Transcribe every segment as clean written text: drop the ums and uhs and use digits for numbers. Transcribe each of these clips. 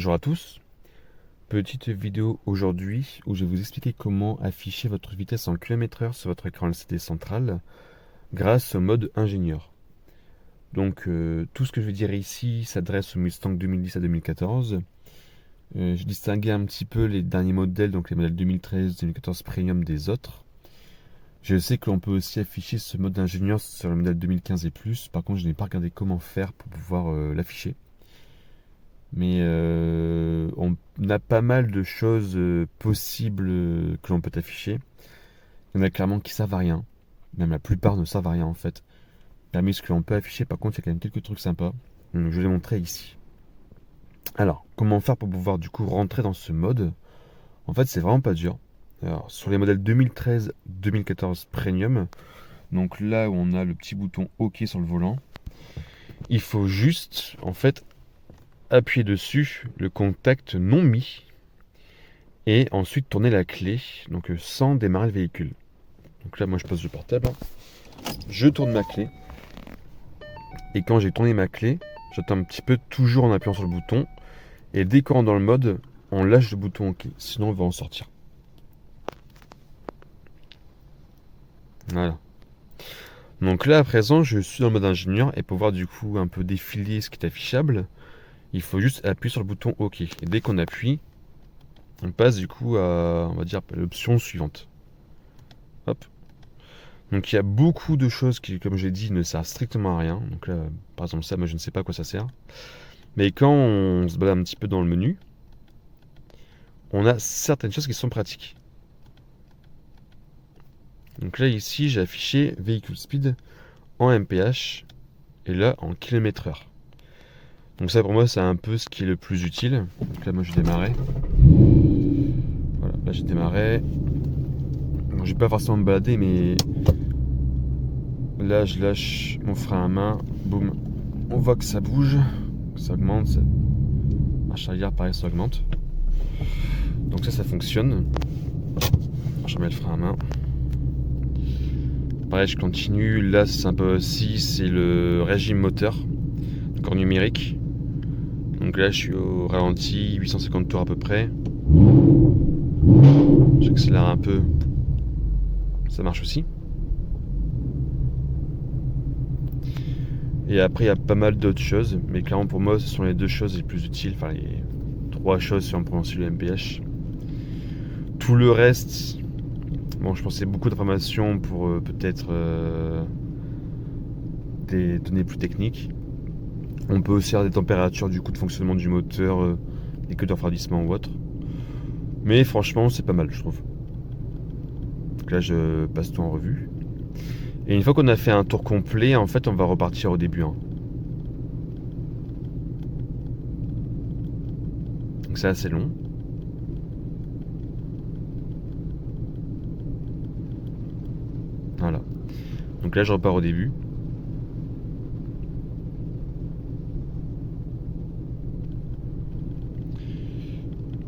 Bonjour à tous, petite vidéo aujourd'hui où je vais vous expliquer comment afficher votre vitesse en km/h sur votre écran LCD central grâce au mode ingénieur. Donc tout ce que je vais dire ici s'adresse au Mustang 2010 à 2014. Je distinguais un petit peu les derniers modèles, donc les modèles 2013-2014 Premium des autres. Je sais que l'on peut aussi afficher ce mode ingénieur sur le modèle 2015 et plus, par contre je n'ai pas regardé comment faire pour pouvoir l'afficher. Mais on a pas mal de choses possibles que l'on peut afficher. Il y en a clairement qui servent à rien. Même la plupart ne servent à rien en fait. Parmi ce que l'on peut afficher, par contre, il y a quand même quelques trucs sympas. Donc, je vais les montrer ici. Alors, comment faire pour pouvoir du coup rentrer dans ce mode? En fait, c'est vraiment pas dur. Alors, sur les modèles 2013-2014 Premium, donc là où on a le petit bouton OK sur le volant, il faut juste, en fait, appuyer dessus le contact non mis et ensuite tourner la clé, donc sans démarrer le véhicule. Donc là, moi, je pose le portable, je tourne ma clé, et quand j'ai tourné ma clé, j'attends un petit peu, toujours en appuyant sur le bouton, et dès qu'on rentre dans le mode, on lâche le bouton OK, sinon on va en sortir. Voilà. Donc là, à présent, je suis dans le mode ingénieur, et pour voir du coup un peu défiler ce qui est affichable, il faut juste appuyer sur le bouton OK. Et dès qu'on appuie, on passe du coup à, on va dire, l'option suivante. Hop. Donc il y a beaucoup de choses qui, comme j'ai dit, ne servent strictement à rien. Donc là, par exemple ça, moi je ne sais pas à quoi ça sert. Mais quand on se balade un petit peu dans le menu, on a certaines choses qui sont pratiques. Donc là ici, j'ai affiché Vehicle Speed en mph et là en km/h. Donc ça pour moi c'est un peu ce qui est le plus utile. Donc là moi je vais démarrer. Voilà, là j'ai démarré. Bon, je vais pas forcément me balader, mais là je lâche mon frein à main, boum, on voit que ça bouge, que ça augmente, ça... marche arrière pareil ça augmente. Donc ça fonctionne. Je remets le frein à main. Pareil je continue, là c'est sympa aussi, c'est le régime moteur, donc en numérique. Donc là je suis au ralenti, 850 tours à peu près. J'accélère un peu, ça marche aussi. Et après, il y a pas mal d'autres choses, mais clairement pour moi, ce sont les deux choses les plus utiles, enfin les trois choses si on prend aussi le mph. Tout le reste, bon, je pensais beaucoup d'informations pour peut-être des données plus techniques. On peut aussi avoir des températures du coup de fonctionnement du moteur, des queues de refroidissement ou autre. Mais franchement, c'est pas mal, je trouve. Donc là, je passe tout en revue. Et une fois qu'on a fait un tour complet, en fait, on va repartir au début. Donc c'est assez long. Voilà. Donc là, je repars au début.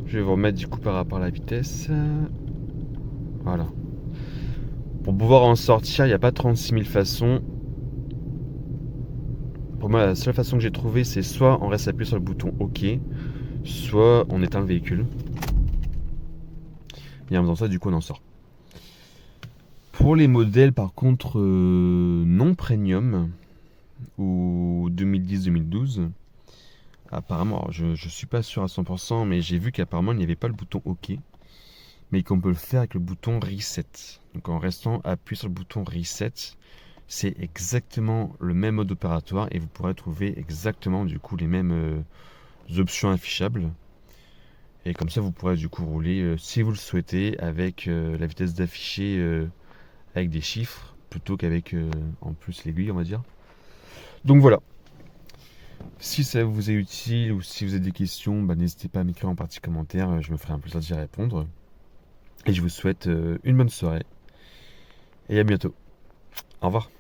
Je vais vous remettre du coup par rapport à la vitesse. Voilà. Pour pouvoir en sortir, il n'y a pas 36 000 façons. Pour moi, la seule façon que j'ai trouvée, c'est soit on reste appuyé sur le bouton OK, soit on éteint le véhicule. Et en faisant ça, du coup, on en sort. Pour les modèles, par contre, non premium, ou 2010-2012, apparemment, alors je ne suis pas sûr à 100%, mais j'ai vu qu'apparemment, il n'y avait pas le bouton OK, mais qu'on peut le faire avec le bouton Reset. Donc en restant appuyé sur le bouton Reset, c'est exactement le même mode opératoire et vous pourrez trouver exactement du coup les mêmes options affichables. Et comme ça, vous pourrez du coup rouler, si vous le souhaitez, avec la vitesse d'afficher avec des chiffres plutôt qu'avec en plus l'aiguille, on va dire. Donc voilà. Si ça vous est utile ou si vous avez des questions, n'hésitez pas à m'écrire en partie commentaire, je me ferai un plaisir d'y répondre. Et je vous souhaite une bonne soirée et à bientôt. Au revoir.